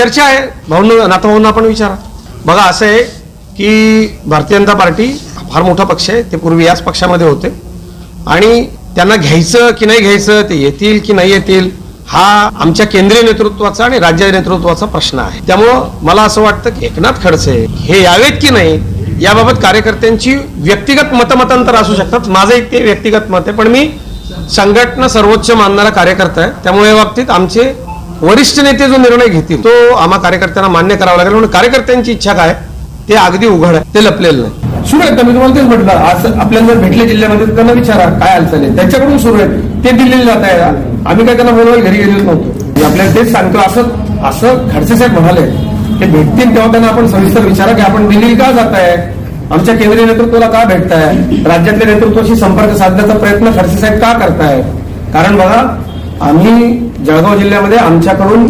चर्चा आहे, भाऊंना नाताभाऊंना आपण विचारा. बघा असं आहे की भारतीय जनता पार्टी फार मोठा पक्ष आहे, ते पूर्वी याच पक्षामध्ये होते आणि त्यांना घ्यायचं की नाही घ्यायचं, ते येतील की नाही येतील, हा आमच्या केंद्रीय नेतृत्वाचा आणि राज्य नेतृत्वाचा प्रश्न आहे. त्यामुळं मला असं वाटतं की एकनाथ खडसे हे यावेत की नाही याबाबत कार्यकर्त्यांची व्यक्तिगत मतमतांतर असू शकतात. माझं एक ते व्यक्तिगत मत आहे, पण मी संघटना सर्वोच्च मानणारा कार्यकर्ता आहे. त्यामुळे या बाबतीत आमचे वरिष्ठ नेते जो निर्णय घेतील तो आम्हा कार्यकर्त्यांना मान्य करावा लागेल. म्हणून कार्यकर्त्यांची इच्छा काय ते अगदी उघड आहे, ते लपलेलं नाही. सुरू आहे. मी तुम्हाला तेच म्हटलं, आज आपल्याला जर भेटले जिल्ह्यामध्ये त्यांना विचारा काय हालचाल आहे, त्यांच्याकडून सुरू आहे. ते दिल्लीला जात आहे, आम्ही काय त्यांना बोलवायला घरी गेलेलो नव्हतो. आपल्याला तेच सांगतो. असं खडसे साहेब म्हणाले ते भेटतील तेव्हा त्यांना आपण सविस्तर विचारा की आपण दिल्लीला का जात आहे, आमच्या केंद्रीय नेतृत्वाला का भेटताय, राज्यातल्या नेतृत्वाशी संपर्क साधण्याचा प्रयत्न खडसे साहेब का करताय. कारण बघा, आम्ही जळगाव जिल्ह्यामध्ये आमच्याकडून